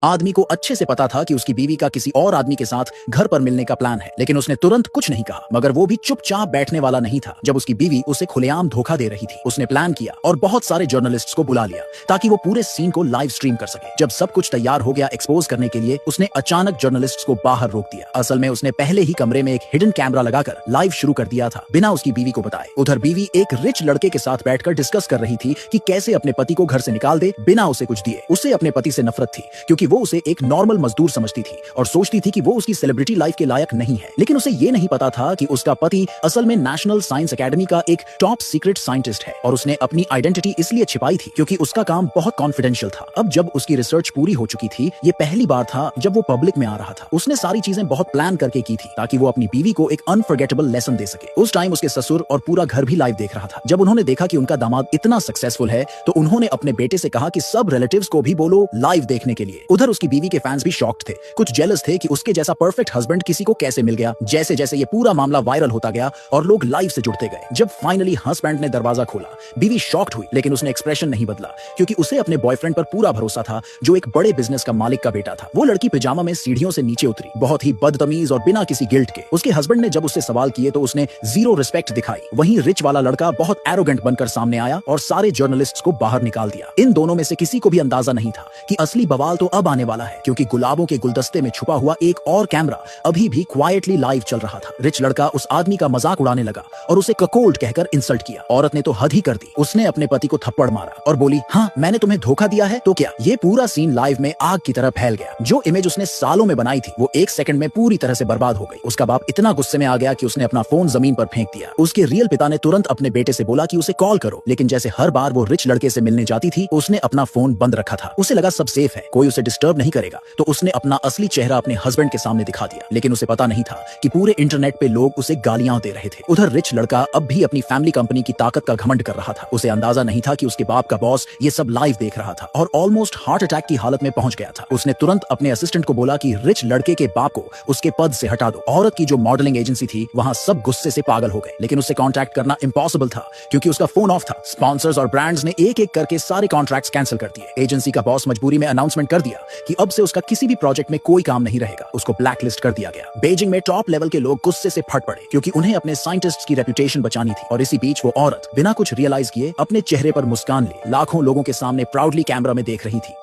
आदमी को अच्छे से पता था कि उसकी बीवी का किसी और आदमी के साथ घर पर मिलने का प्लान है, लेकिन उसने तुरंत कुछ नहीं कहा। मगर वो भी चुपचाप बैठने वाला नहीं था जब उसकी बीवी उसे खुलेआम धोखा दे रही थी। उसने प्लान किया और बहुत सारे जर्नलिस्ट्स को बुला लिया ताकि वो पूरे सीन को लाइव स्ट्रीम कर सके। जब सब कुछ तैयार हो गया एक्सपोज करने के लिए, उसने अचानक जर्नलिस्ट्स को बाहर रोक दिया। असल में उसने पहले ही कमरे में एक हिडन कैमरा लगाकर लाइव शुरू कर दिया था, बिना उसकी बीवी को बताए। उधर बीवी एक रिच लड़के के साथ बैठकर डिस्कस कर रही थी कि कैसे अपने पति को घर से निकाल दे बिना उसे कुछ दिए। उसे अपने पति से नफरत थी क्योंकि वो उसे एक नॉर्मल मजदूर समझती थी और सोचती थी कि वो उसकी सेलिब्रिटी लाइफ के लायक नहीं है। लेकिन उसे ये नहीं पता था कि उसका पति असल में नेशनल साइंस एकेडमी का एक टॉप सीक्रेट साइंटिस्ट है और उसने अपनी आइडेंटिटी इसलिए छिपाई थी क्योंकि उसका काम बहुत कॉन्फिडेंशियल था। अब जब उसकी रिसर्च पूरी हो चुकी थी, ये पहली बार था जब वो पब्लिक में आ रहा था। उसने सारी चीजें बहुत प्लान करके की थी ताकि वो अपनी बीवी को एक अनफॉरगेटेबल लेसन दे सके। उस टाइम उसके ससुर और पूरा घर भी लाइव देख रहा था। जब उन्होंने देखा कि उनका दामाद इतना सक्सेसफुल है तो उन्होंने अपने बेटे से कहा कि सब रिलेटिव्स को भी बोलो लाइव देखने के लिए। उधर उसकी बीवी के फैंस भी शॉक्ड थे, कुछ जेलस थे कि उसके जैसा परफेक्ट हस्बैंड किसी को कैसे मिल गया। जैसे जैसे ये पूरा मामला वायरल होता गया और लोग लाइव से जुड़ते गए। जब फाइनली हस्बैंड ने दरवाजा खोला, बीवी शॉक्ड हुई, लेकिन उसने एक्सप्रेशन नहीं बदला क्योंकि उसे अपने बॉयफ्रेंड पर पूरा भरोसा था जो एक बड़े बिजनेस का मालिक का बेटा था। वो लड़की पिजामा में सीढ़ियों से नीचे उतरी, बहुत ही बदतमीज और बिना किसी गिल्ट के। उसके हस्बैंड ने जब उससे सवाल किए तो उसने जीरो रिस्पेक्ट दिखाई। वहीं रिच वाला लड़का बहुत एरोगेंट बनकर सामने आया और सारे जर्नलिस्ट्स को बाहर निकाल दिया। इन दोनों में से किसी को भी अंदाजा नहीं था कि असली बवाल तो अब आने वाला है, क्योंकि गुलाबों के गुलदस्ते में छुपा हुआ एक और कैमरा अभी भी क्वाइटली लाइव चल रहा था। रिच लड़का उस आदमी का मजाक उड़ाने लगा और उसे ककोल्ड कहकर इंसल्ट किया। औरत ने तो हद ही कर दी। उसने अपने पति को थप्पड़ मारा और बोली, हाँ मैंने तुम्हें धोखा दिया है तो क्या। ये पूरा सीन लाइव में आग की तरह फैल गया। जो इमेज उसने सालों में बनाई थी वो एक सेकंड में पूरी तरह से बर्बाद हो गई। उसका बाप इतना गुस्से में आ गया कि उसने अपना फोन जमीन पर फेंक दिया। उसके रियल पिता ने तुरंत अपने बेटे से बोला कि उसे कॉल करो, लेकिन जैसे हर बार वो रिच लड़के से मिलने जाती थी उसने अपना फोन बंद रखा था। उसे लगा सब सेफ है, कोई उसे डिस्टर्ब नहीं करेगा, तो उसने अपना असली चेहरा अपने हस्बैंड के सामने दिखा दिया। लेकिन उसे पता नहीं था कि पूरे इंटरनेट पे लोग उसे गालियां दे रहे थे। उधर रिच लड़का अब भी अपनी फैमिली कंपनी की ताकत का घमंड कर रहा था। उसे अंदाजा नहीं था कि उसके बाप का बॉस ये सब लाइव देख रहा था और ऑलमोस्ट हार्ट अटैक की हालत में पहुंच गया था। उसने तुरंत अपने असिस्टेंट को बोला कि रिच लड़के के बाप को उसके पद से हटा दो। औरत की जो मॉडलिंग एजेंसी थी वहां सब गुस्से से पागल हो गए, लेकिन उससे कॉन्टैक्ट करना इम्पॉसिबल था क्योंकि उसका फोन ऑफ था। स्पॉन्सर्स और ब्रांड्स ने एक एक करके सारे कॉन्ट्रैक्ट्स कैंसिल कर दिए। एजेंसी का बॉस मजबूरी में अनाउंसमेंट कर दिया कि अब से उसका किसी भी प्रोजेक्ट में कोई काम नहीं रहेगा। उसको ब्लैकलिस्ट कर दिया गया। बीजिंग में टॉप लेवल के लोग गुस्से से फट पड़े क्योंकि उन्हें अपने साइंटिस्ट्स की रेपुटेशन बचानी थी। और इसी बीच वो औरत बिना कुछ रियलाइज किए अपने चेहरे पर मुस्कान ले लाखों लोगों के सामने प्राउडली कैमरा में देख रही थी।